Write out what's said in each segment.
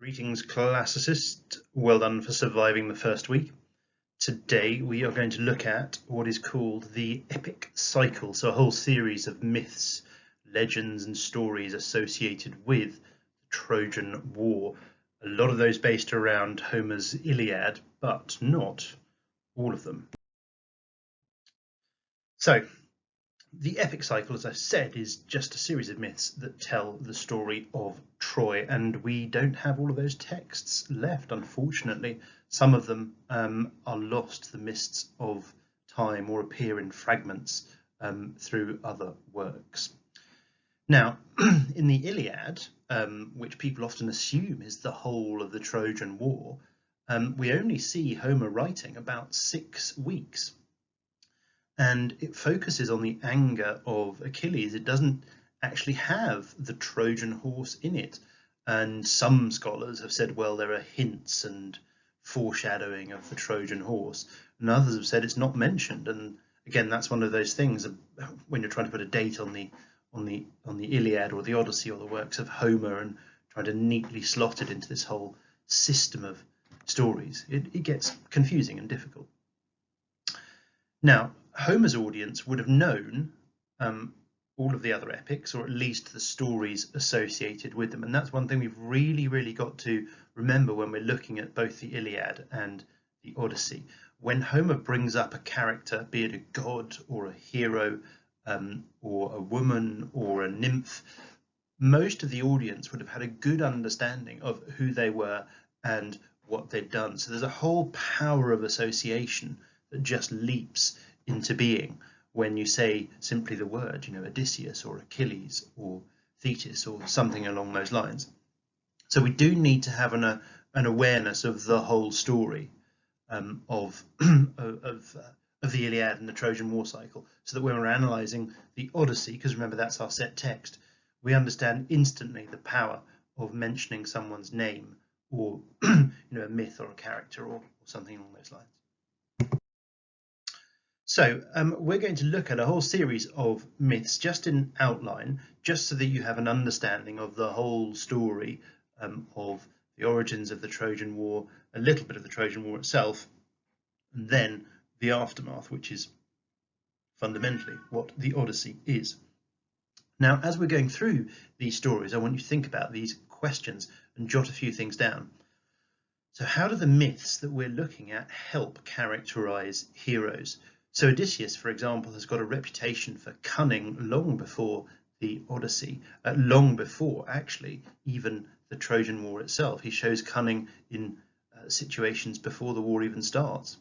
Greetings, classicist. Well done for surviving the first week. Today we are going to look at what is called the epic cycle, so a whole series of myths, legends and stories associated with the Trojan War. A lot of those based around Homer's Iliad, but not all of them. So, the epic cycle, as I said, is just a series of myths that tell the story of Troy, and we don't have all of those texts left, unfortunately. Some of them are lost to the mists of time or appear in fragments through other works. Now, in the Iliad, which people often assume is the whole of the Trojan War, we only see Homer writing about 6 weeks. And it focuses on the anger of Achilles. It doesn't actually have the Trojan horse in it. And some scholars have said, well, there are hints and foreshadowing of the Trojan horse, and others have said it's not mentioned. And again, that's one of those things when you're trying to put a date on the Iliad or the Odyssey or the works of Homer and trying to neatly slot it into this whole system of stories, it gets confusing and difficult. Now, Homer's audience would have known all of the other epics, or at least the stories associated with them. And that's one thing we've really got to remember when we're looking at both the Iliad and the Odyssey. When Homer brings up a character, be it a god or a hero, or a woman or a nymph, most of the audience would have had a good understanding of who they were and what they'd done. So there's a whole power of association that just leaps into being when you say simply the word, Odysseus or Achilles or Thetis or something along those lines. So we do need to have an awareness of the whole story of the Iliad and the Trojan War cycle, so that when we're analysing the Odyssey, because remember that's our set text, we understand instantly the power of mentioning someone's name or a myth or a character or something along those lines. So we're going to look at a whole series of myths just in outline, just so that you have an understanding of the whole story of the origins of the Trojan War, a little bit of the Trojan War itself, and then the aftermath, which is fundamentally what the Odyssey is. Now, as we're going through these stories, I want you to think about these questions and jot a few things down. So how do the myths that we're looking at help characterize heroes? So Odysseus, for example, has got a reputation for cunning long before the Odyssey, long before actually even the Trojan War itself. He shows cunning in situations before the war even starts.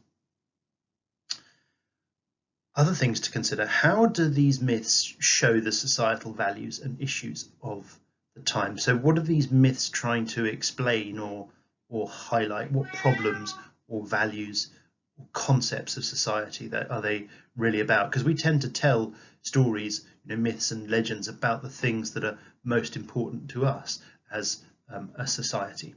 Other things to consider: how do these myths show the societal values and issues of the time? So what are these myths trying to explain or highlight? What problems or values concepts of society that are they really about? Because we tend to tell stories, myths and legends about the things that are most important to us as a society.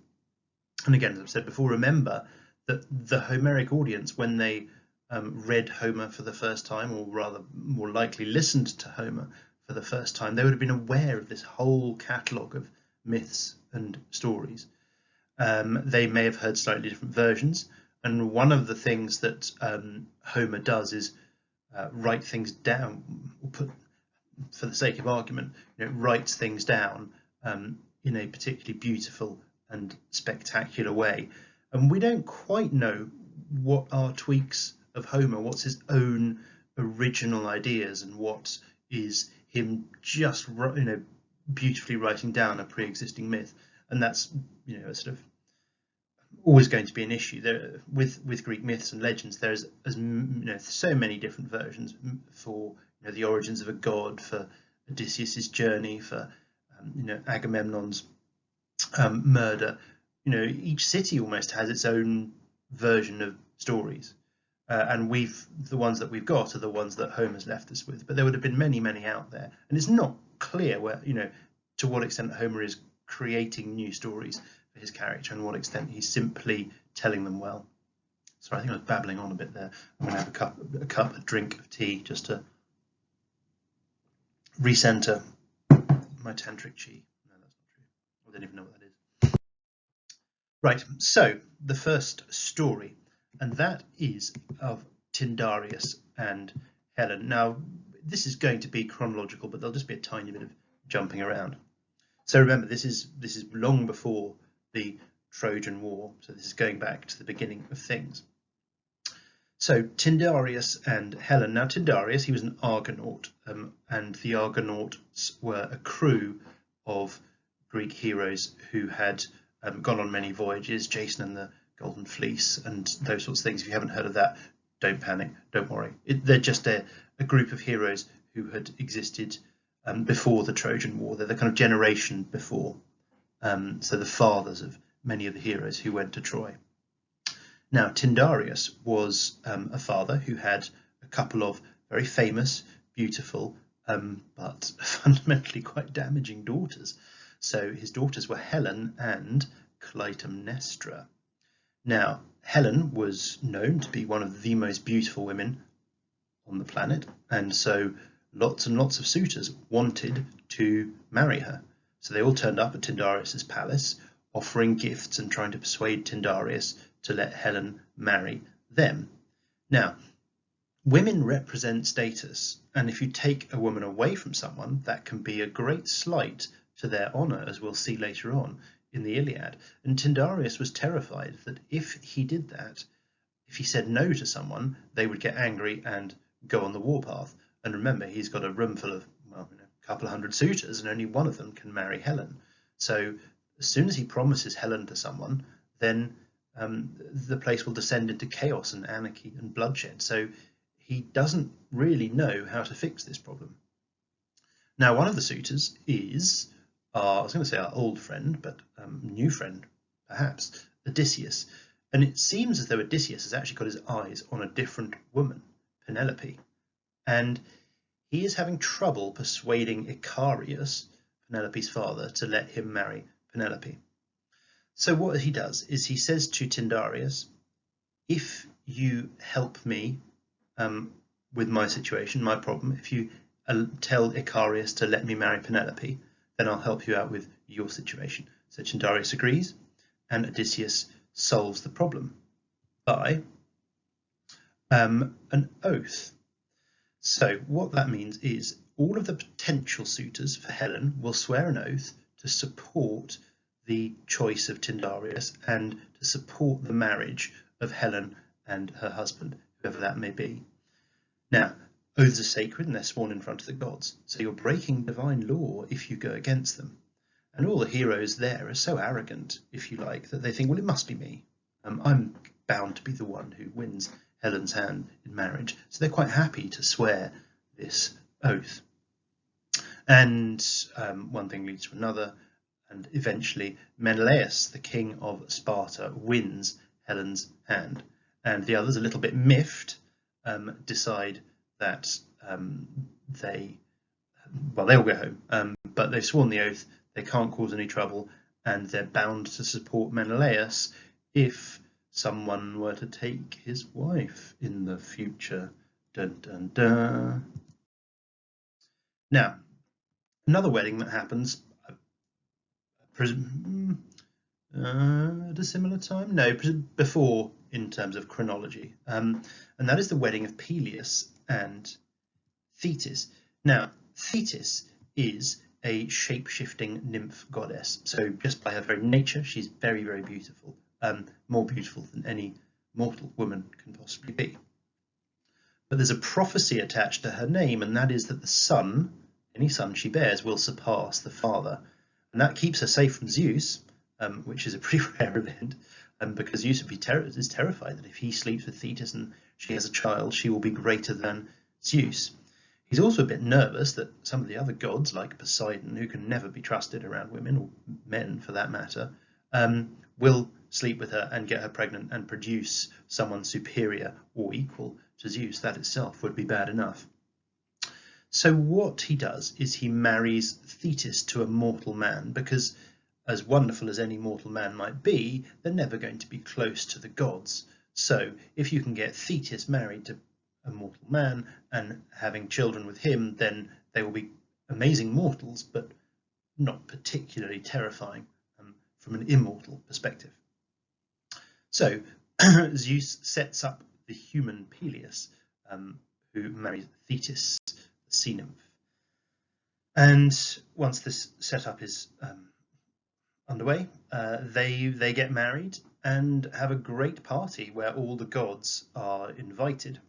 And again, as I've said before, remember that the Homeric audience, when they read Homer for the first time, or rather more likely listened to Homer for the first time, they would have been aware of this whole catalogue of myths and stories. They may have heard slightly different versions. And one of the things that Homer does is write things down, or put, for the sake of argument, writes things down in a particularly beautiful and spectacular way. And we don't quite know what are tweaks of Homer, what's his own original ideas, and what is him just beautifully writing down a pre-existing myth. And that's a sort of always going to be an issue there with Greek myths and legends. There's so many different versions for the origins of a god, for Odysseus's journey, for Agamemnon's murder. Each city almost has its own version of stories, and the ones that we've got are the ones that Homer's left us with. But there would have been many out there, and it's not clear where to what extent Homer is creating new stories for his character and what extent he's simply telling them well. Sorry, I think I was babbling on a bit there. I'm going to have a drink of tea just to recenter my tantric chi. No, that's not true. I don't even know what that is. Right, so the first story, and that is of Tyndareus and Helen. Now, this is going to be chronological, but there'll just be a tiny bit of jumping around. So remember, this is long before the Trojan War, so this is going back to the beginning of things. So Tyndareus and Helen. Now Tyndareus, he was an Argonaut, and the Argonauts were a crew of Greek heroes who had gone on many voyages, Jason and the Golden Fleece and those sorts of things. If you haven't heard of that, don't panic, don't worry. They're just a group of heroes who had existed before the Trojan War. They're the kind of generation before, so the fathers of many of the heroes who went to Troy. Now, Tyndareus was a father who had a couple of very famous, beautiful, but fundamentally quite damaging daughters. So his daughters were Helen and Clytemnestra. Now, Helen was known to be one of the most beautiful women on the planet, and so lots and lots of suitors wanted to marry her. So they all turned up at Tyndareus's palace, offering gifts and trying to persuade Tyndareus to let Helen marry them. Now, women represent status, and if you take a woman away from someone, that can be a great slight to their honour, as we'll see later on in the Iliad. And Tyndareus was terrified that if he did that, if he said no to someone, they would get angry and go on the warpath. And remember, he's got a room full of, well, a couple of hundred suitors, and only one of them can marry Helen. So as soon as he promises Helen to someone, then the place will descend into chaos and anarchy and bloodshed. So he doesn't really know how to fix this problem. Now, one of the suitors is, I was going to say our old friend, but new friend, perhaps, Odysseus. And it seems as though Odysseus has actually got his eyes on a different woman, Penelope. And he is having trouble persuading Icarius, Penelope's father, to let him marry Penelope. So what he does is he says to Tyndareus, if you help me with my situation, my problem, if you tell Icarius to let me marry Penelope, then I'll help you out with your situation. So Tyndareus agrees, and Odysseus solves the problem by an oath. So what that means is all of the potential suitors for Helen will swear an oath to support the choice of Tyndareus and to support the marriage of Helen and her husband, whoever that may be. Now, oaths are sacred and they're sworn in front of the gods, so you're breaking divine law if you go against them. And all the heroes there are so arrogant, if you like, that they think, well, it must be me. I'm bound to be the one who wins Helen's hand in marriage. So they're quite happy to swear this oath. And one thing leads to another, and eventually Menelaus, the king of Sparta, wins Helen's hand. And the others, a little bit miffed, decide that they all go home, but they've sworn the oath, they can't cause any trouble, and they're bound to support Menelaus if someone were to take his wife in the future. Dun, dun, dun. Now, another wedding that happens at a similar time? No, before in terms of chronology, and that is the wedding of Peleus and Thetis. Now, Thetis is a shape-shifting nymph goddess, so just by her very nature, she's very, very beautiful, more beautiful than any mortal woman can possibly be. But there's a prophecy attached to her name, and that is that the son, any son she bears, will surpass the father, and that keeps her safe from Zeus, which is a pretty rare event, because Zeus would be is terrified that if he sleeps with Thetis and she has a child, she will be greater than Zeus. He's also a bit nervous that some of the other gods, like Poseidon, who can never be trusted around women, or men for that matter, will sleep with her and get her pregnant and produce someone superior or equal to Zeus. That itself would be bad enough. So what he does is he marries Thetis to a mortal man, because as wonderful as any mortal man might be, they're never going to be close to the gods. So if you can get Thetis married to a mortal man and having children with him, then they will be amazing mortals, but not particularly terrifying from an immortal perspective. So Zeus sets up the human Peleus, who marries Thetis, the sea nymph. And once this setup is underway, they get married and have a great party where all the gods are invited.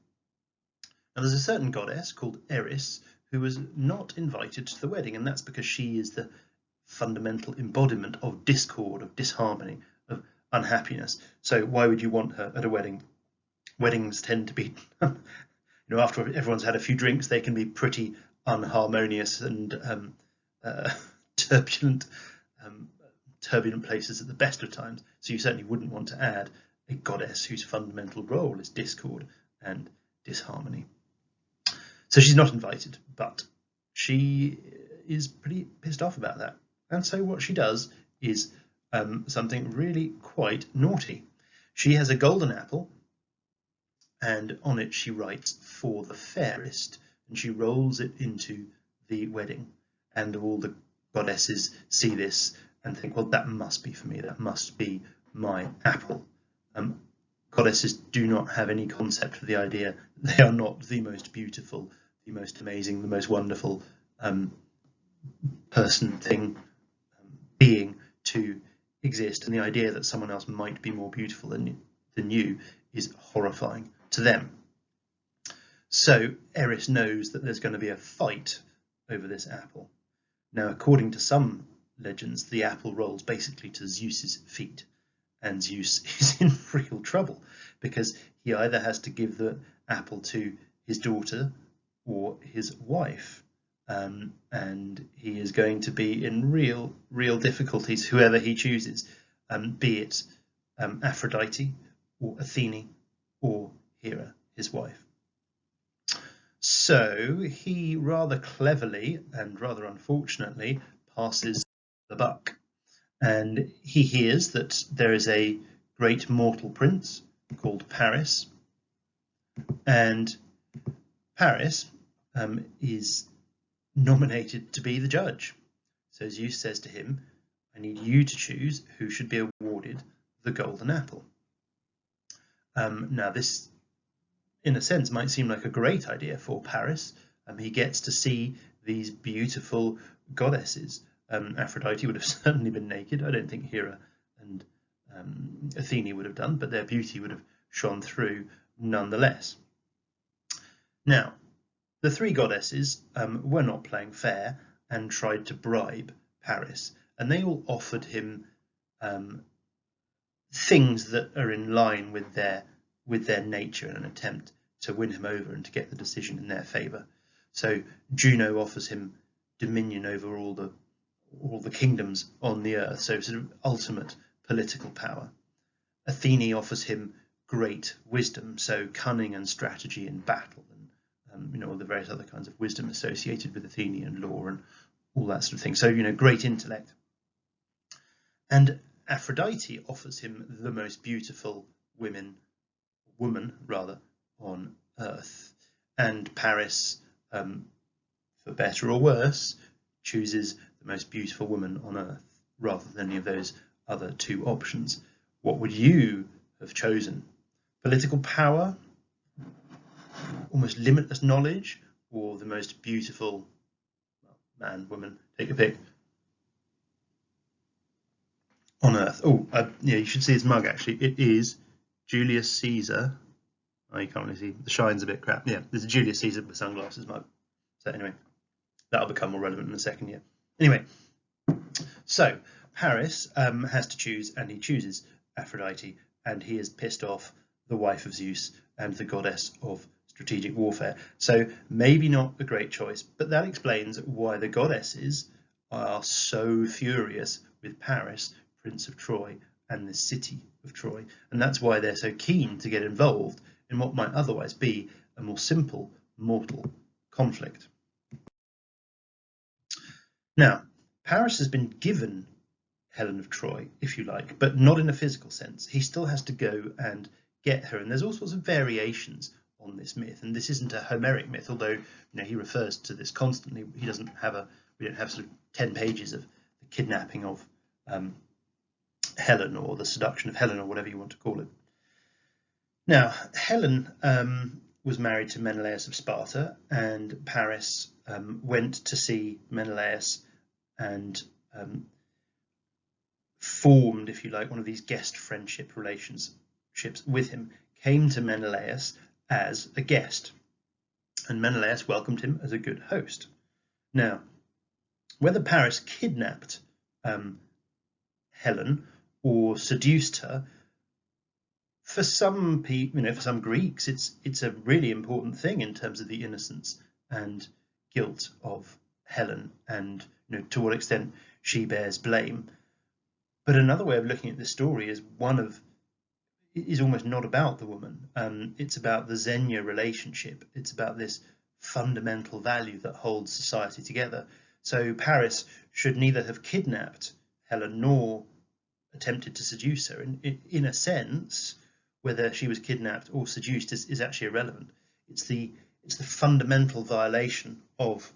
Now there's a certain goddess called Eris who was not invited to the wedding, and that's because she is the fundamental embodiment of discord, of disharmony, of unhappiness. So why would you want her at a wedding? Weddings tend to be, after everyone's had a few drinks, they can be pretty unharmonious and turbulent places at the best of times. So you certainly wouldn't want to add a goddess whose fundamental role is discord and disharmony. So she's not invited, but she is pretty pissed off about that. And so what she does is something really quite naughty. She has a golden apple, and on it she writes, "For the fairest," and she rolls it into the wedding. And all the goddesses see this and think, well, that must be for me, that must be my apple. Goddesses do not have any concept of the idea they are not the most beautiful, the most amazing, the most wonderful person, thing, being to exist, and the idea that someone else might be more beautiful than you is horrifying to them. So Eris knows that there's going to be a fight over this apple. Now, according to some legends, the apple rolls basically to Zeus's feet, and Zeus is in real trouble because he either has to give the apple to his daughter or his wife, and he is going to be in real difficulties, whoever he chooses, be it Aphrodite or Athene or Hera, his wife. So he rather cleverly and rather unfortunately passes the buck, and he hears that there is a great mortal prince called Paris, and Paris is nominated to be the judge. So Zeus says to him, "I need you to choose who should be awarded the golden apple." Now this, in a sense, might seem like a great idea for Paris. He gets to see these beautiful goddesses. Aphrodite would have certainly been naked. I don't think Hera and Athene would have done, but their beauty would have shone through nonetheless. Now, the three goddesses were not playing fair and tried to bribe Paris, and they all offered him things that are in line with their nature in an attempt to win him over and to get the decision in their favour. So Juno offers him dominion over all the kingdoms on the earth, so sort of ultimate political power. Athene offers him great wisdom, so cunning and strategy in battle, and all the various other kinds of wisdom associated with Athenian law and all that sort of thing. So great intellect. And Aphrodite offers him the most beautiful woman on earth, and Paris, for better or worse, chooses the most beautiful woman on earth rather than any of those other two options. What would you have chosen? Political power, almost limitless knowledge, or the most beautiful man, woman, take a pick, on earth? Oh, yeah, you should see his mug actually. It is Julius Caesar. Oh, you can't really see. The shine's a bit crap. Yeah, there's a Julius Caesar with sunglasses mug. So anyway, that'll become more relevant in a second year. Anyway, so Paris has to choose, and he chooses Aphrodite, and he is pissed off the wife of Zeus and the goddess of strategic warfare. So maybe not a great choice, but that explains why the goddesses are so furious with Paris, Prince of Troy, and the city of Troy. And that's why they're so keen to get involved in what might otherwise be a more simple mortal conflict. Now, Paris has been given Helen of Troy, if you like, but not in a physical sense. He still has to go and get her, and there's all sorts of variations on this myth. And this isn't a Homeric myth, although he refers to this constantly. We don't have sort of 10 pages of the kidnapping of Helen, or the seduction of Helen, or whatever you want to call it. Now, Helen was married to Menelaus of Sparta, and Paris went to see Menelaus and formed, if you like, one of these guest friendship relationships with him, came to Menelaus as a guest, and Menelaus welcomed him as a good host. Now, whether Paris kidnapped Helen or seduced her, for some people, for some Greeks, it's a really important thing in terms of the innocence and guilt of Helen, and to what extent she bears blame. But another way of looking at this story is almost not about the woman. It's about the Xenia relationship. It's about this fundamental value that holds society together. So Paris should neither have kidnapped Helen nor attempted to seduce her. In a sense, whether she was kidnapped or seduced is actually irrelevant. It's the fundamental violation of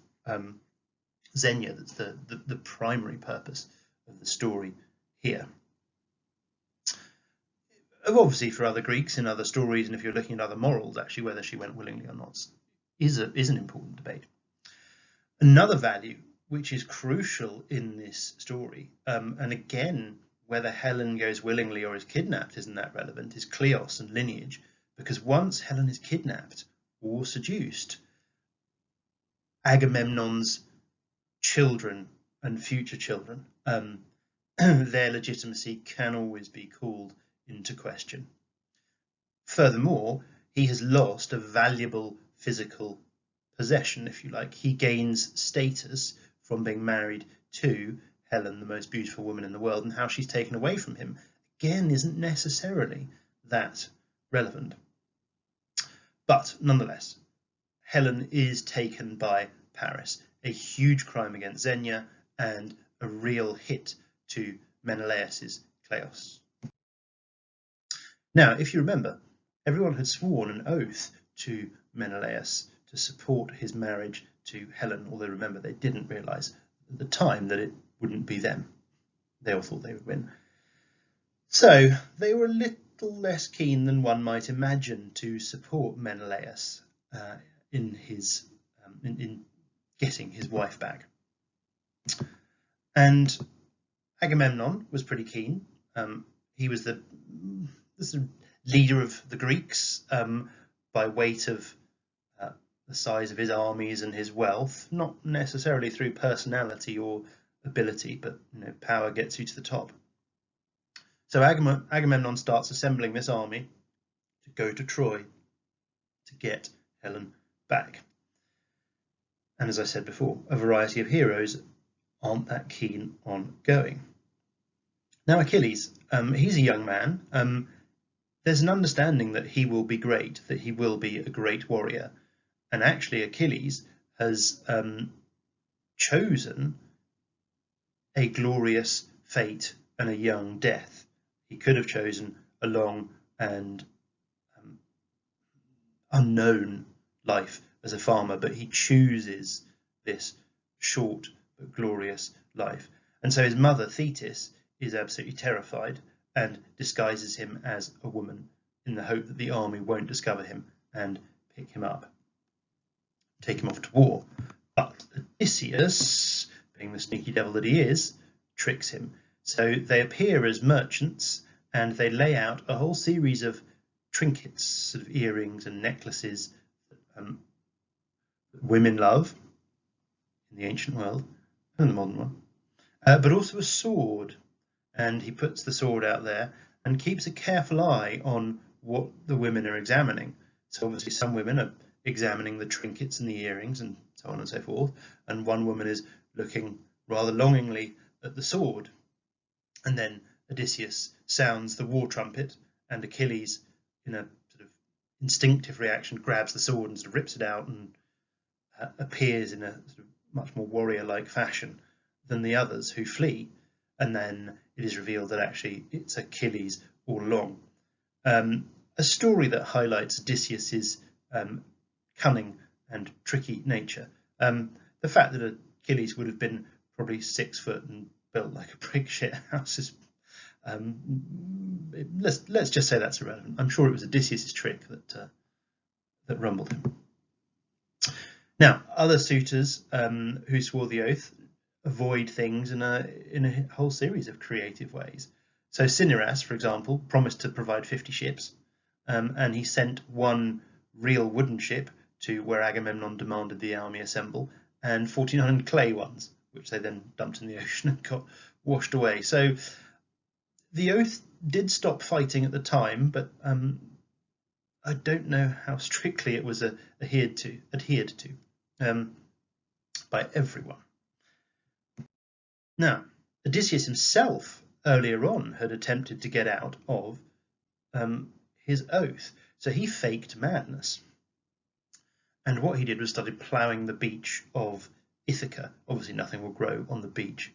Xenia that's the primary purpose of the story here. Obviously, for other Greeks in other stories, and if you're looking at other morals, actually whether she went willingly or not is an important debate. Another value which is crucial in this story, and again, whether Helen goes willingly or is kidnapped isn't that relevant, is kleos and lineage, because once Helen is kidnapped or seduced, Agamemnon's children and future children, their legitimacy can always be called into question. Furthermore, he has lost a valuable physical possession, if you like. He gains status from being married to Helen, the most beautiful woman in the world, and how she's taken away from him, again, isn't necessarily that relevant. But nonetheless, Helen is taken by Paris, a huge crime against Xenia and a real hit to Menelaus's kleos. Now, if you remember, everyone had sworn an oath to Menelaus to support his marriage to Helen, although remember, they didn't realise at the time that it wouldn't be them. They all thought they would win. So they were a little less keen than one might imagine to support Menelaus in getting his wife back. And Agamemnon was pretty keen. He was the leader of the Greeks by weight of the size of his armies and his wealth, not necessarily through personality or ability, but power gets you to the top. So Agamemnon starts assembling this army to go to Troy to get Helen back. And as I said before, a variety of heroes aren't that keen on going. Now Achilles, he's a young man. There's an understanding that he will be great, that he will be a great warrior. And actually Achilles has chosen a glorious fate and a young death. He could have chosen a long and unknown life as a farmer, but he chooses this short but glorious life. And so his mother, Thetis, is absolutely terrified and disguises him as a woman in the hope that the army won't discover him and pick him up, take him off to war. But Odysseus, being the sneaky devil that he is, tricks him. So they appear as merchants and they lay out a whole series of trinkets, sort of earrings and necklaces that women love in the ancient world and the modern one, but also a sword. And he puts the sword out there and keeps a careful eye on what the women are examining. So obviously some women are examining the trinkets and the earrings and so on and so forth, and one woman is looking rather longingly at the sword. And then Odysseus sounds the war trumpet, and Achilles, in a sort of instinctive reaction, grabs the sword and sort of rips it out and appears in a sort of much more warrior-like fashion than the others who flee. And then it is revealed that actually it's Achilles all along. A story that highlights Odysseus's cunning and tricky nature. The fact that Achilles would have been probably 6 foot and built like a brick shit house is Let's just say that's irrelevant. I'm sure it was Odysseus' trick that rumbled him. Now, other suitors who swore the oath avoid things in a whole series of creative ways. So Cinyras, for example, promised to provide 50 ships, and he sent one real wooden ship to where Agamemnon demanded the army assemble, and 1,400 clay ones, which they then dumped in the ocean and got washed away. So the oath did stop fighting at the time, but I don't know how strictly it was adhered to by everyone. Now, Odysseus himself earlier on had attempted to get out of his oath, so he faked madness. And what he did was started ploughing the beach of Ithaca. Obviously, nothing will grow on the beach,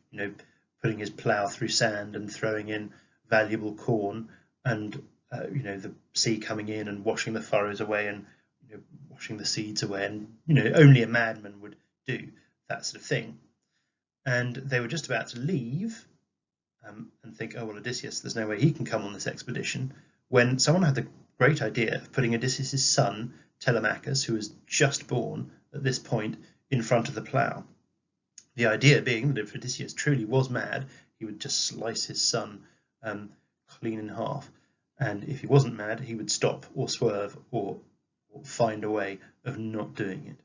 putting his plough through sand and throwing in valuable corn, and the sea coming in and washing the furrows away and washing the seeds away, and only a madman would do that sort of thing. And they were just about to leave and think, oh well, Odysseus, there's no way he can come on this expedition, when someone had the great idea of putting Odysseus' son Telemachus, who was just born at this point, in front of the plough. The idea being that if Odysseus truly was mad, he would just slice his son clean in half, and if he wasn't mad, he would stop or swerve or find a way of not doing it.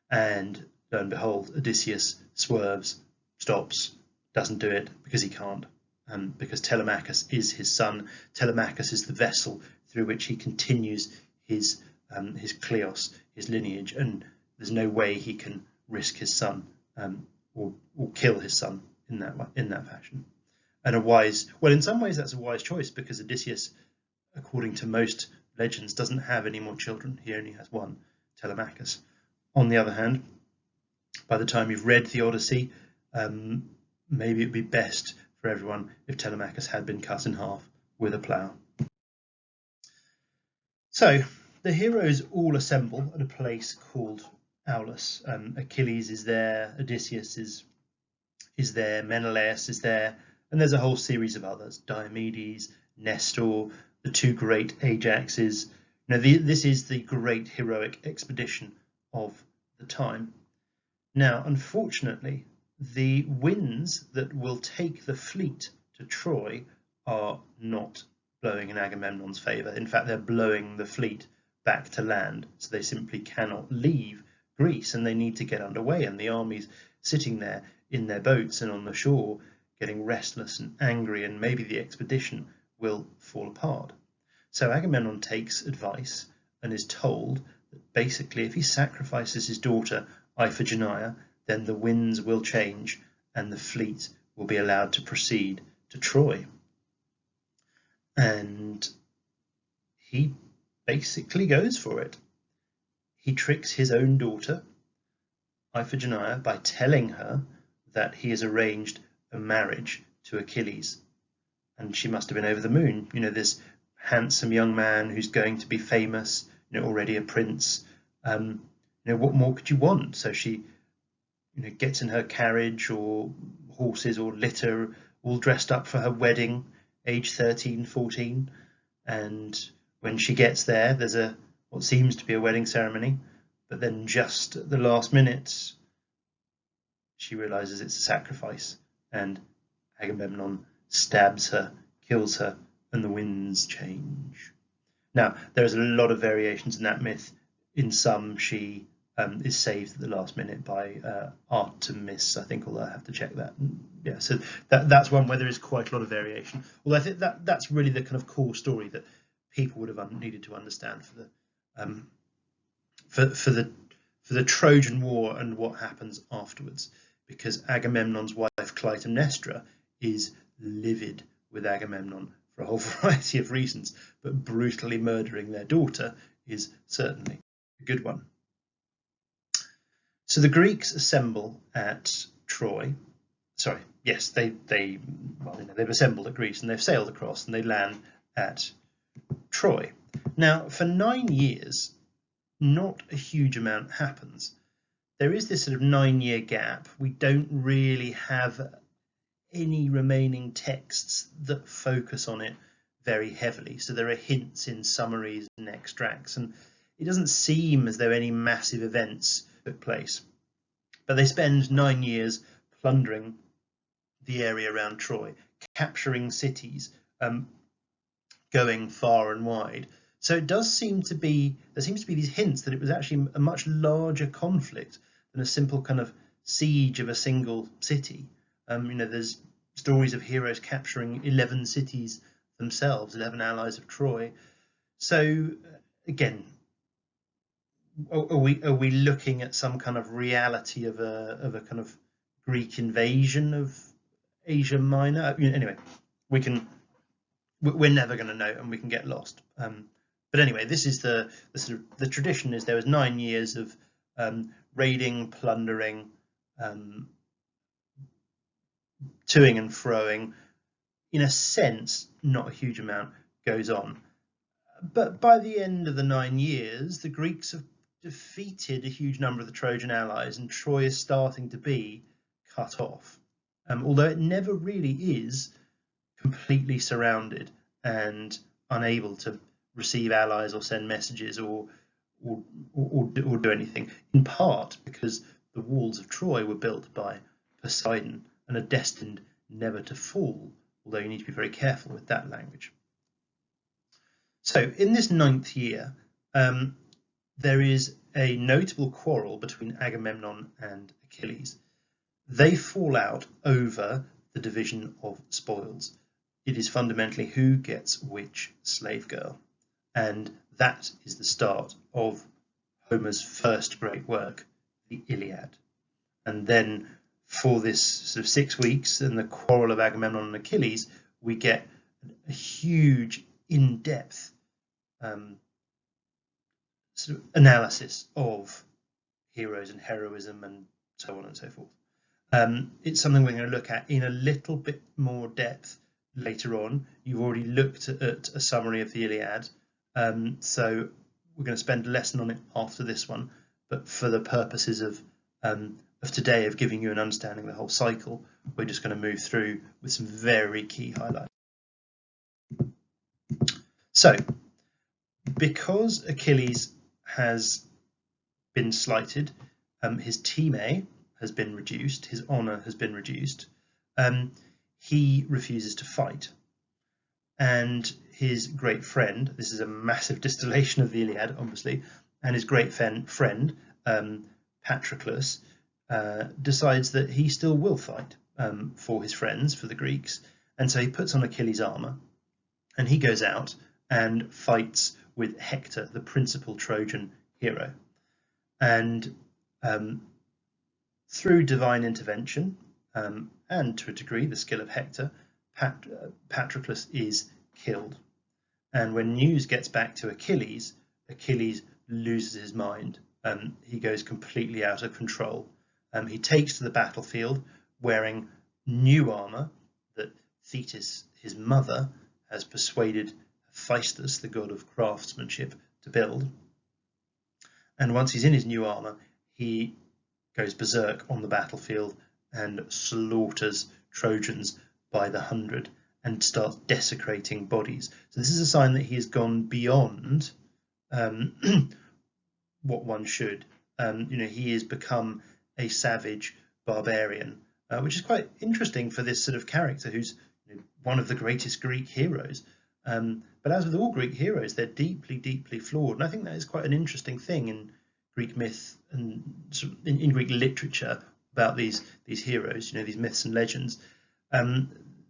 And lo and behold, Odysseus swerves, stops, doesn't do it because he can't, because Telemachus is his son. Telemachus is the vessel through which he continues his kleos, his lineage, and there's no way he can risk his son or kill his son in that fashion. And in some ways that's a wise choice, because Odysseus, according to most legends, doesn't have any more children. He only has one, Telemachus. On the other hand, by the time you've read the Odyssey, maybe it would be best for everyone if Telemachus had been cut in half with a plough. So the heroes all assemble at a place called Aulis. Achilles is there, Odysseus is there, Menelaus is there, and there's a whole series of others: Diomedes, Nestor, the two great Ajaxes. This is the great heroic expedition of the time. Now, unfortunately, the winds that will take the fleet to Troy are not blowing in Agamemnon's favour. In fact, they're blowing the fleet back to land, so they simply cannot leave Greece, and they need to get underway, and the army's sitting there in their boats and on the shore getting restless and angry, and maybe the expedition will fall apart. So Agamemnon takes advice and is told that basically if he sacrifices his daughter Iphigenia, then the winds will change and the fleet will be allowed to proceed to Troy. And he basically goes for it. He tricks his own daughter, Iphigenia, by telling her that he has arranged a marriage to Achilles. And she must have been over the moon. This handsome young man who's going to be famous, already a prince. What more could you want? So she gets in her carriage or horses or litter, all dressed up for her wedding, age 13, 14. And when she gets there, there's what seems to be a wedding ceremony, but then just at the last minute, she realizes it's a sacrifice, and Agamemnon stabs her, kills her, and the winds change. Now, there's a lot of variations in that myth. In some, she is saved at the last minute by Artemis, I think, although I have to check that. Yeah, so that's one where there is quite a lot of variation. Although I think that's really the kind of core story that people would have needed to understand for the Trojan War and what happens afterwards, because Agamemnon's wife Clytemnestra is livid with Agamemnon for a whole variety of reasons, but brutally murdering their daughter is certainly a good one. So the Greeks assemble at Troy. Sorry, yes, they've assembled at Greece and they've sailed across and they land at Troy. Now, for 9 years, not a huge amount happens. There is this sort of 9-year gap. We don't really have any remaining texts that focus on it very heavily. So there are hints in summaries and extracts, and it doesn't seem as though any massive events took place. But they spend 9 years plundering the area around Troy, capturing cities, going far and wide. So it does seem to be, there seems to be these hints that it was actually a much larger conflict than a simple kind of siege of a single city. There's stories of heroes capturing 11 cities themselves, 11 allies of Troy. So again, are we looking at some kind of reality of a kind of Greek invasion of Asia Minor? Anyway, we're never going to know, and we can get lost. But anyway, this is the tradition is there was 9 years of raiding, plundering, toing and froing. In a sense, not a huge amount goes on. But by the end of the 9 years, the Greeks have defeated a huge number of the Trojan allies, and Troy is starting to be cut off. Although it never really is completely surrounded and unable to receive allies or send messages or do anything, in part because the walls of Troy were built by Poseidon and are destined never to fall, although you need to be very careful with that language. So in this 9th year, there is a notable quarrel between Agamemnon and Achilles. They fall out over the division of spoils. It is fundamentally who gets which slave girl. And that is the start of Homer's first great work, the Iliad. And then for this sort of 6 weeks and the quarrel of Agamemnon and Achilles, we get a huge, in-depth sort of analysis of heroes and heroism and so on and so forth. It's something we're going to look at in a little bit more depth later on. You've already looked at a summary of the Iliad, so we're going to spend a lesson on it after this one, but for the purposes of today, of giving you an understanding of the whole cycle, we're just going to move through with some very key highlights. So, because Achilles has been slighted, his time has been reduced, his honour has been reduced, he refuses to fight. And his great friend, this is a massive distillation of the Iliad, obviously, and his great friend, Patroclus, decides that he still will fight for his friends, for the Greeks. And so he puts on Achilles' armour, and he goes out and fights with Hector, the principal Trojan hero. And through divine intervention, and to a degree the skill of Hector, Patroclus is killed. And when news gets back to Achilles, Achilles loses his mind. He goes completely out of control. He takes to the battlefield wearing new armour that Thetis, his mother, has persuaded Hephaestus, the god of craftsmanship, to build. And once he's in his new armour, he goes berserk on the battlefield and slaughters Trojans by the 100 and starts desecrating bodies. So this is a sign that he has gone beyond what one should. He has become a savage barbarian, which is quite interesting for this sort of character who's one of the greatest Greek heroes. But as with all Greek heroes, they're deeply, deeply flawed. And I think that is quite an interesting thing in Greek myth and in Greek literature about these heroes, these myths and legends.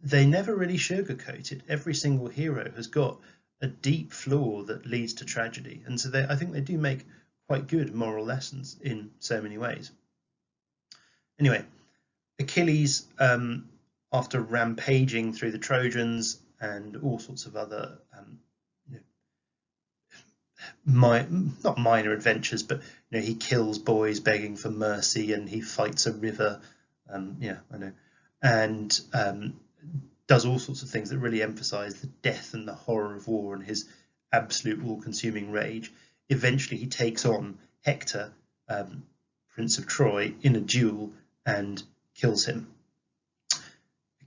They never really sugarcoat it. Every single hero has got a deep flaw that leads to tragedy. And so I think they do make quite good moral lessons in so many ways. Anyway, Achilles, after rampaging through the Trojans and all sorts of other not minor adventures, but he kills boys begging for mercy, and he fights a river, and does all sorts of things that really emphasize the death and the horror of war and his absolute all-consuming rage. Eventually he takes on Hector, Prince of Troy, in a duel and kills him.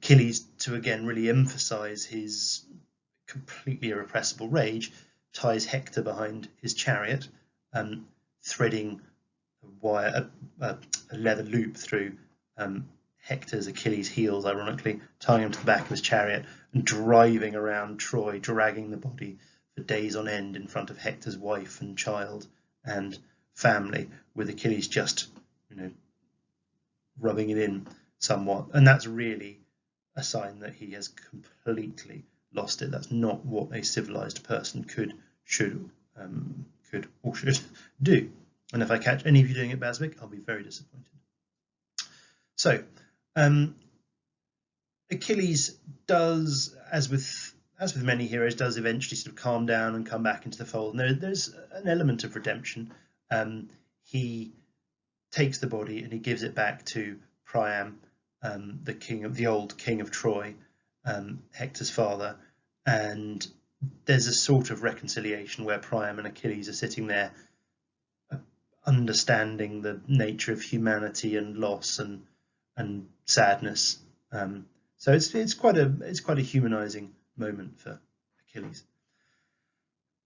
Achilles, to again really emphasize his completely irrepressible rage, ties Hector behind his chariot, threading a leather loop through Hector's Achilles' heels, ironically, tying him to the back of his chariot and driving around Troy, dragging the body for days on end in front of Hector's wife and child and family, with Achilles just, rubbing it in somewhat. And that's really a sign that he has completely lost it. That's not what a civilized person should do. And if I catch any of you doing it, Basvic, I'll be very disappointed. So, Achilles does, as with many heroes, does eventually sort of calm down and come back into the fold. And there's an element of redemption. He takes the body and he gives it back to Priam, the old king of Troy, Hector's father, and there's a sort of reconciliation where Priam and Achilles are sitting there, understanding the nature of humanity and loss and sadness. So it's quite a humanizing moment for Achilles.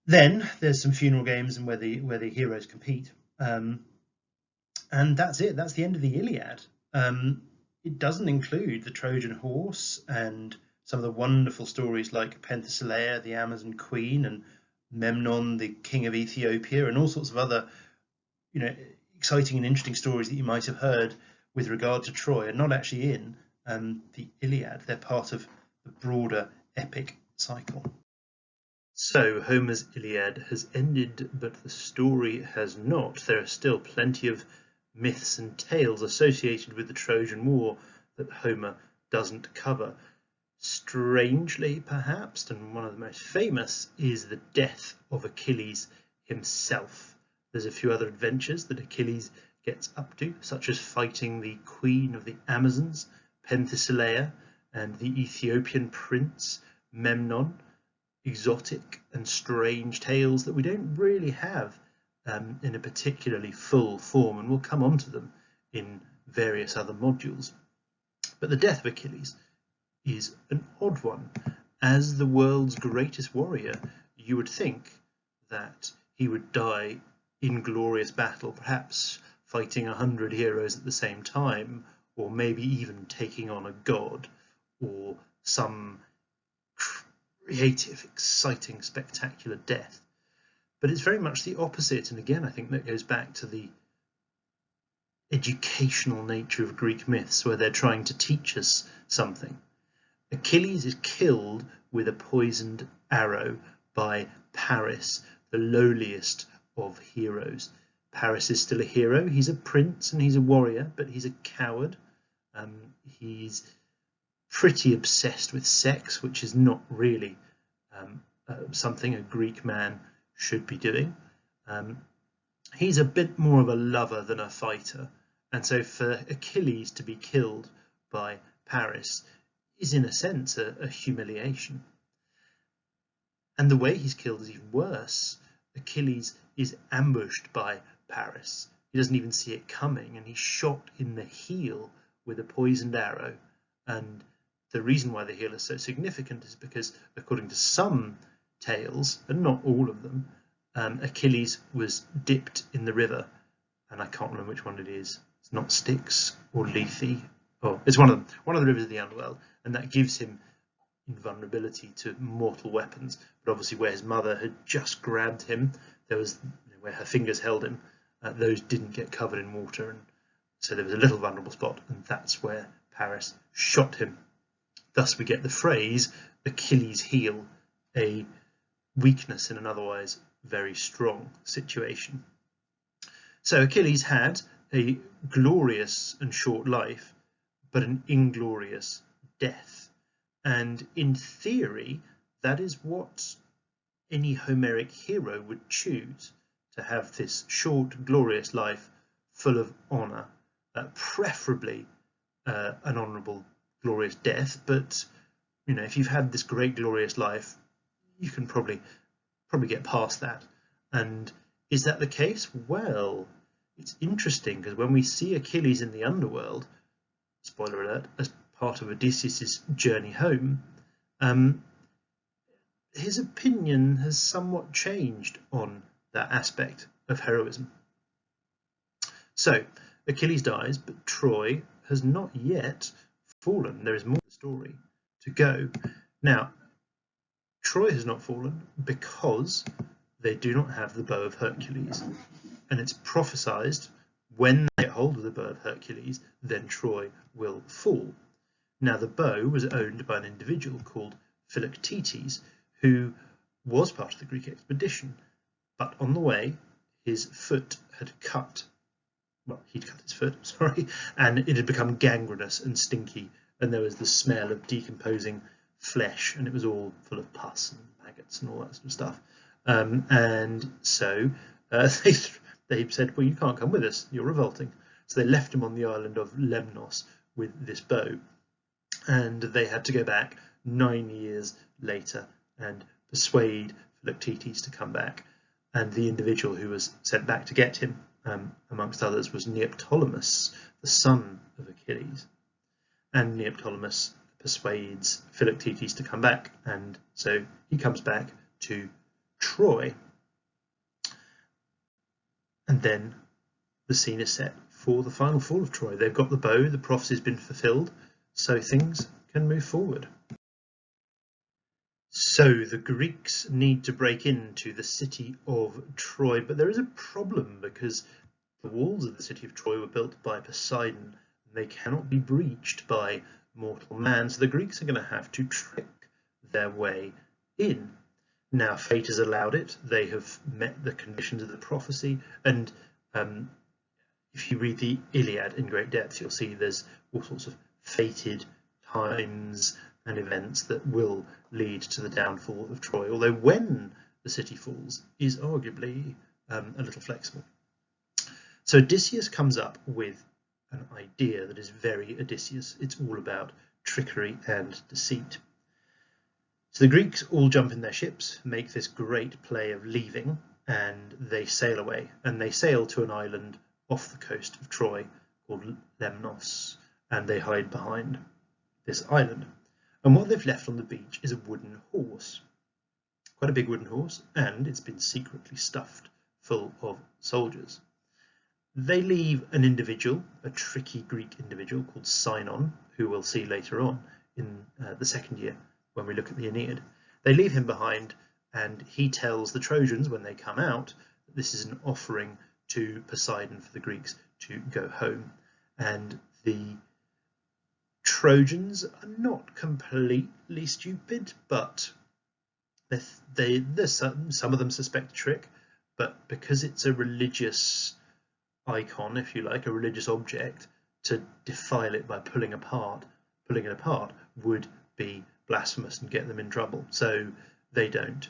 Then there's some funeral games and where the heroes compete, and that's it. That's the end of the Iliad. It doesn't include the Trojan horse and some of the wonderful stories like Penthesilea, the Amazon queen, and Memnon, the king of Ethiopia, and all sorts of other, exciting and interesting stories that you might have heard with regard to Troy, are not actually in the Iliad. They're part of the broader epic cycle. So Homer's Iliad has ended, but the story has not. There are still plenty of myths and tales associated with the Trojan War that Homer doesn't cover. Strangely, perhaps, and one of the most famous, is the death of Achilles himself. There's a few other adventures that Achilles gets up to, such as fighting the queen of the Amazons, Penthesilea, and the Ethiopian prince, Memnon. Exotic and strange tales that we don't really have in a particularly full form, and we'll come on to them in various other modules. But the death of Achilles is an odd one. As the world's greatest warrior, you would think that he would die in glorious battle, perhaps fighting 100 heroes at the same time, or maybe even taking on a god, or some creative, exciting, spectacular death. But it's very much the opposite, and again I think that goes back to the educational nature of Greek myths, where they're trying to teach us something. Achilles is killed with a poisoned arrow by Paris, the lowliest of heroes. Paris is still a hero. He's a prince and he's a warrior, but he's a coward. He's pretty obsessed with sex, which is not really something a Greek man should be doing. He's a bit more of a lover than a fighter, and so for Achilles to be killed by Paris is in a sense a humiliation. And the way he's killed is even worse. Achilles is ambushed by Paris. He doesn't even see it coming, and he's shot in the heel with a poisoned arrow. And the reason why the heel is so significant is because, according to some tales, and not all of them, Achilles was dipped in the river, and I can't remember which one it is. It's not Styx or Lethe. Oh, it's one of the rivers of the underworld, and that gives him invulnerability to mortal weapons. But obviously, where his mother had just grabbed him, there was where her fingers held him. Those didn't get covered in water, and so there was a little vulnerable spot, and that's where Paris shot him. Thus, we get the phrase Achilles' heel, a weakness in an otherwise very strong situation. So Achilles had a glorious and short life, but an inglorious death. And in theory, that is what any Homeric hero would choose, to have this short, glorious life full of honour, preferably an honourable, glorious death. But if you've had this great, glorious life, you can probably get past that. And is that the case? Well, it's interesting, because when we see Achilles in the underworld, spoiler alert, as part of Odysseus's journey home, his opinion has somewhat changed on that aspect of heroism. So Achilles dies, but Troy has not yet fallen. There is more to the story to go. Now, Troy has not fallen because they do not have the bow of Hercules, and it's prophesied when they get hold of the bow of Hercules, then Troy will fall. Now, the bow was owned by an individual called Philoctetes, who was part of the Greek expedition, but on the way, his foot had cut. Well, he'd cut his foot, sorry, and it had become gangrenous and stinky, and there was the smell of decomposing flesh, and it was all full of pus and maggots and all that sort of stuff. And so they said, well, you can't come with us, you're revolting. So they left him on the island of Lemnos with this bow, and they had to go back 9 years later and persuade Philoctetes to come back. And the individual who was sent back to get him, amongst others, was Neoptolemus, the son of Achilles. And Neoptolemus persuades Philoctetes to come back, and so he comes back to Troy. And then the scene is set for the final fall of Troy. They've got the bow, the prophecy's been fulfilled, so things can move forward. So the Greeks need to break into the city of Troy, but there is a problem because the walls of the city of Troy were built by Poseidon, and they cannot be breached by mortal man, so the Greeks are going to have to trick their way in. Now, fate has allowed it. They have met the conditions of the prophecy, and if you read the Iliad in great depth, you'll see there's all sorts of fated times and events that will lead to the downfall of Troy, although when the city falls is arguably a little flexible. So Odysseus comes up with an idea that is very Odysseus. It's all about trickery and deceit. So the Greeks all jump in their ships, make this great play of leaving, and they sail away. And they sail to an island off the coast of Troy called Lemnos, and they hide behind this island. And what they've left on the beach is a wooden horse, quite a big wooden horse, and it's been secretly stuffed full of soldiers. They leave an individual, a tricky Greek individual called Sinon, who we'll see later on in the second year when we look at the Aeneid. They leave him behind, and he tells the Trojans when they come out that this is an offering to Poseidon for the Greeks to go home. And the Trojans are not completely stupid, but some of them suspect a trick, but because it's a religious icon, if you like, a religious object, to defile it by pulling it apart would be blasphemous and get them in trouble. So they don't.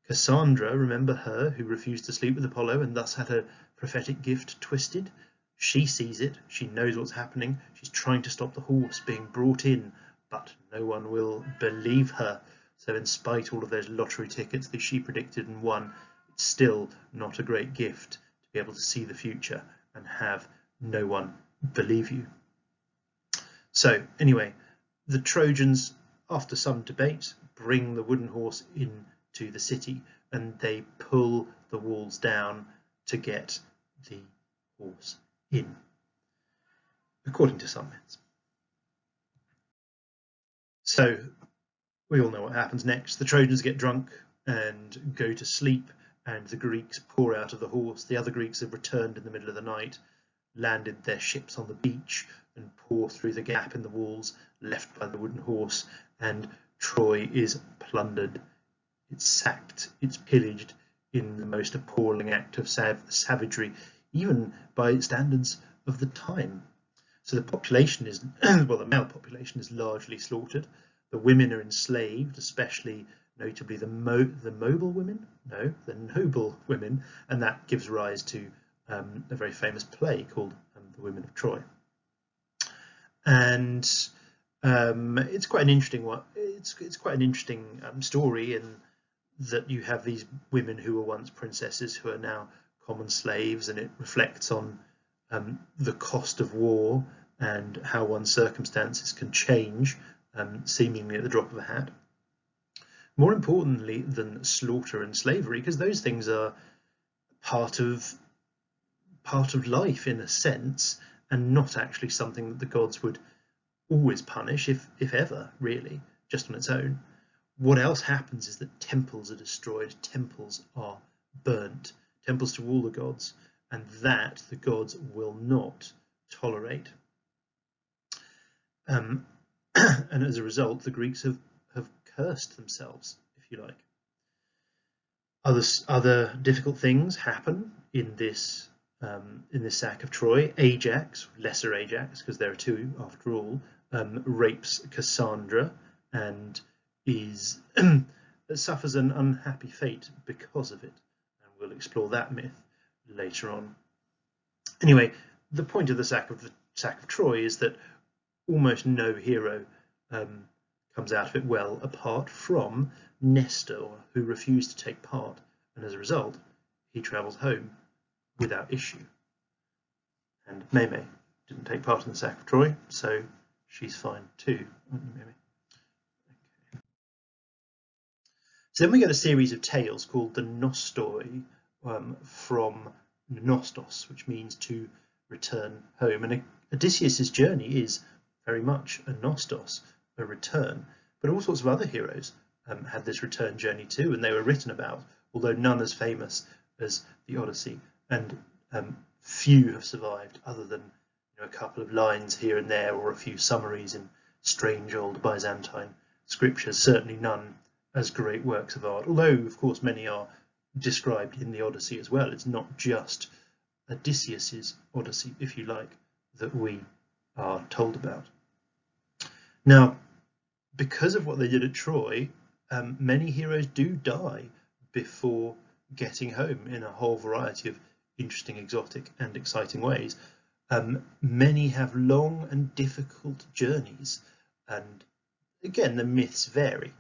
Cassandra, remember her, who refused to sleep with Apollo and thus had her prophetic gift twisted? She sees it, she knows what's happening, she's trying to stop the horse being brought in, but no one will believe her. So in spite of all of those lottery tickets that she predicted and won, it's still not a great gift to be able to see the future and have no one believe you. So anyway, the Trojans, after some debate, bring the wooden horse into the city, and they pull the walls down to get the horse in, according to some myths. So we all know what happens next. The Trojans get drunk and go to sleep, and the Greeks pour out of the horse. The other Greeks have returned in the middle of the night, landed their ships on the beach, and pour through the gap in the walls left by the wooden horse, and Troy is plundered. It's sacked, it's pillaged in the most appalling act of savagery, even by standards of the time. So the population is, well, the male population is largely slaughtered. The women are enslaved, especially notably the noble women, and that gives rise to a very famous play called The Women of Troy. And it's quite an interesting one. It's quite an interesting story, in that you have these women who were once princesses who are now common slaves, and it reflects on the cost of war and how one's circumstances can change seemingly at the drop of a hat. More importantly than slaughter and slavery, because those things are part of life in a sense, and not actually something that the gods would always punish, if ever, really, just on its own. What else happens is that temples are destroyed, temples are burnt, temples to all the gods, and that the gods will not tolerate. And as a result, the Greeks have cursed themselves, if you like. Other difficult things happen in this sack of Troy. Ajax, lesser Ajax, because there are two after all, rapes Cassandra and suffers an unhappy fate because of it. And we'll explore that myth later on. Anyway, the point of the sack of Troy is that almost no hero comes out of it well, apart from Nestor, who refused to take part, and as a result, he travels home without issue. And Meme didn't take part in the sack of Troy, so she's fine too, aren't you, Meme? Okay. So then we get a series of tales called the Nostoi, from Nostos, which means to return home. And Odysseus's journey is very much a Nostos, a return. But all sorts of other heroes had this return journey too, and they were written about, although none as famous as the Odyssey, and few have survived other than a couple of lines here and there, or a few summaries in strange old Byzantine scriptures. Certainly none as great works of art, although of course many are described in the Odyssey as well. It's not just Odysseus's Odyssey, if you like, that we are told about. Now, because of what they did at Troy, many heroes do die before getting home in a whole variety of interesting, exotic and exciting ways. Many have long and difficult journeys, and again the myths vary.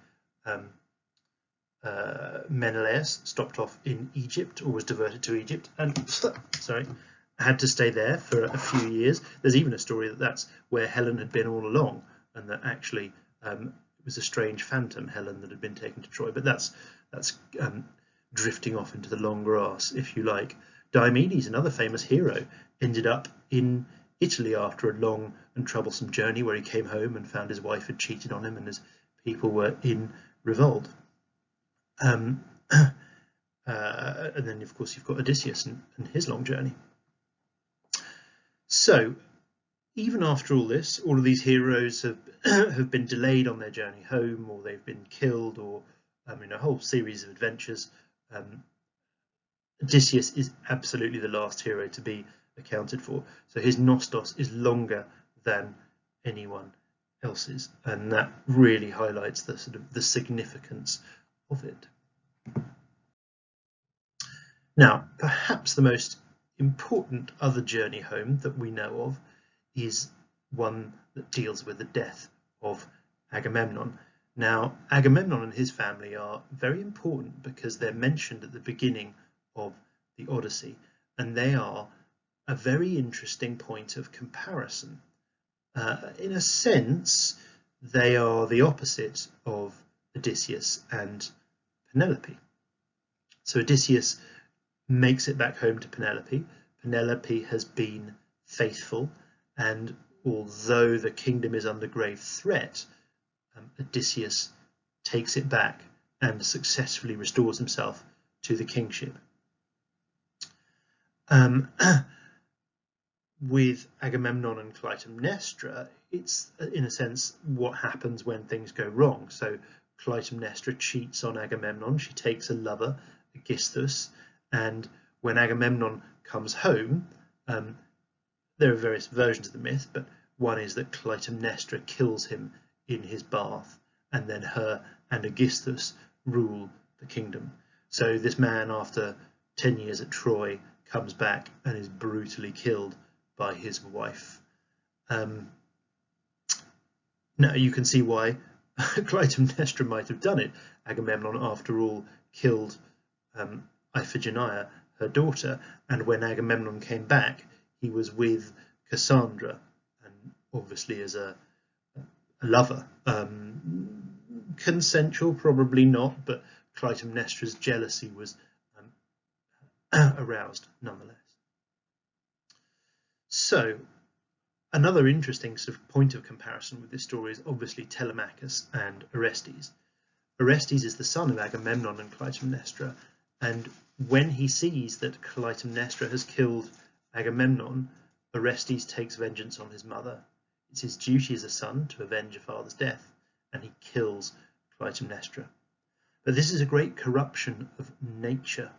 Menelaus stopped off in Egypt, or was diverted to Egypt, and had to stay there for a few years. There's even a story that that's where Helen had been all along, and that actually it was a strange phantom Helen that had been taken to Troy. But that's drifting off into the long grass, if you like. Diomedes, another famous hero, ended up in Italy after a long and troublesome journey, where he came home and found his wife had cheated on him and his people were in revolt. And then, of course, you've got Odysseus and his long journey. So, even after all this, all of these heroes have been delayed on their journey home, or they've been killed, or in a whole series of adventures. Odysseus is absolutely the last hero to be accounted for. So his Nostos is longer than anyone else's, and that really highlights the sort of the significance of it. Now, perhaps the most important other journey home that we know of is one that deals with the death of Agamemnon. Now, Agamemnon and his family are very important because they're mentioned at the beginning of the Odyssey, and they are a very interesting point of comparison. In a sense, they are the opposite of Odysseus and Penelope. So Odysseus makes it back home to Penelope. Penelope has been faithful, and although the kingdom is under grave threat, Odysseus takes it back and successfully restores himself to the kingship. With Agamemnon and Clytemnestra, it's in a sense what happens when things go wrong. So Clytemnestra cheats on Agamemnon. She takes a lover, Aegisthus, and when Agamemnon comes home, there are various versions of the myth, but one is that Clytemnestra kills him in his bath, and then her and Aegisthus rule the kingdom. So this man, after 10 years at Troy, comes back and is brutally killed by his wife. Now you can see why Clytemnestra might have done it. Agamemnon, after all, killed Iphigenia, her daughter, and when Agamemnon came back, he was with Cassandra, and obviously as a lover. Consensual, probably not, but Clytemnestra's jealousy was aroused nonetheless. So another interesting sort of point of comparison with this story is obviously Telemachus and Orestes. Orestes is the son of Agamemnon and Clytemnestra, and when he sees that Clytemnestra has killed Agamemnon, Orestes takes vengeance on his mother. It's his duty as a son to avenge a father's death, and he kills Clytemnestra. But this is a great corruption of nature,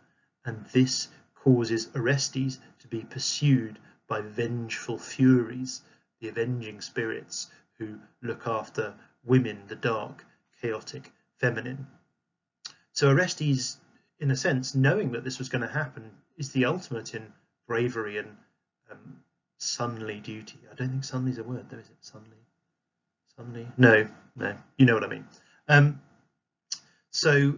and this causes Orestes to be pursued by vengeful furies, the avenging spirits who look after women, the dark, chaotic, feminine. So Orestes, in a sense, knowing that this was going to happen, is the ultimate in bravery and sonly duty. I don't think sonly is a word, though, is it? Sonly? No, you know what I mean. So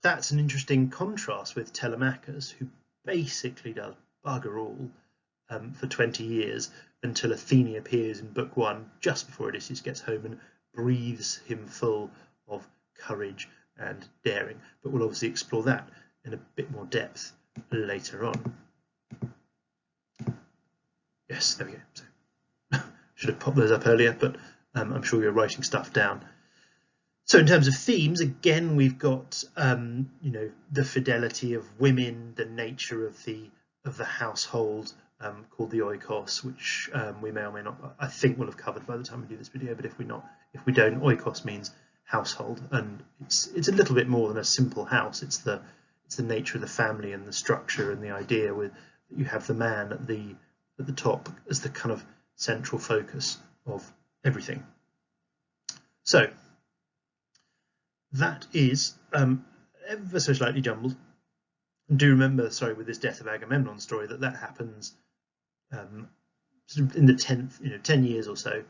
that's an interesting contrast with Telemachus, who basically does bugger all for 20 years until Athene appears in book 1 just before Odysseus gets home and breathes him full of courage and daring. But we'll obviously explore that in a bit more depth later on. Yes, there we go. So, should have popped those up earlier, but I'm sure you're writing stuff down. So in terms of themes, again, we've got the fidelity of women, the nature of the household, called the oikos, which we may or may not, I think, will have covered by the time we do this video. But if we don't, oikos means household, and it's a little bit more than a simple house. It's the nature of the family and the structure and the idea that you have the man at the top as the kind of central focus of everything. So that is ever so slightly jumbled. And do remember, sorry, with this Death of Agamemnon story, that happens sort of in the 10 years or so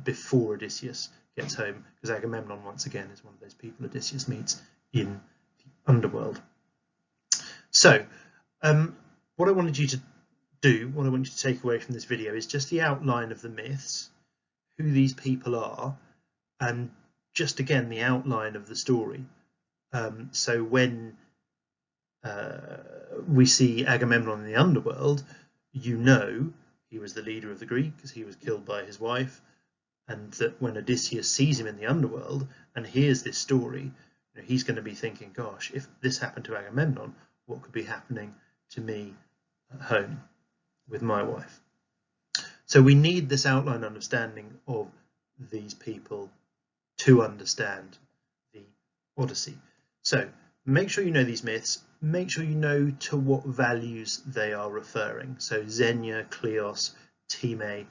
before Odysseus gets home, because Agamemnon, once again, is one of those people Odysseus meets in the underworld. So what I wanted you to do, what I want you to take away from this video, is just the outline of the myths, who these people are, and just again the outline of the story. So when we see Agamemnon in the underworld, you know he was the leader of the Greeks, he was killed by his wife, and that when Odysseus sees him in the underworld and hears this story, he's going to be thinking, gosh, if this happened to Agamemnon, what could be happening to me at home with my wife? So we need this outline understanding of these people to understand the Odyssey. So make sure you know these myths, make sure you know to what values they are referring. So Xenia, Kleos, Time,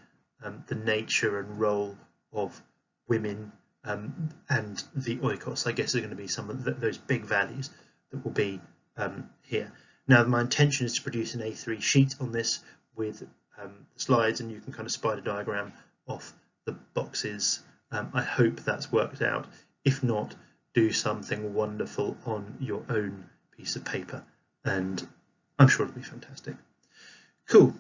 the nature and role of women, and the oikos, I guess, are going to be some of those big values that will be here. Now, my intention is to produce an A3 sheet on this with the slides, and you can kind of spider diagram off the boxes. I hope that's worked out. If not, do something wonderful on your own piece of paper, and I'm sure it'll be fantastic. Cool.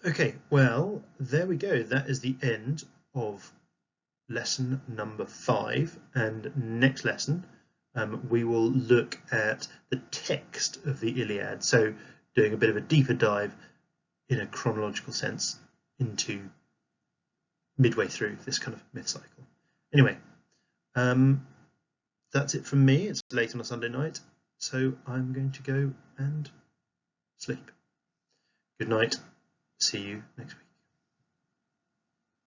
Okay, well, there we go. That is the end of lesson number 5, and next lesson we will look at the text of the Iliad, so doing a bit of a deeper dive in a chronological sense into midway through this kind of myth cycle. Anyway, that's it from me. It's late on a Sunday night, so I'm going to go and sleep. Good night. See you next week.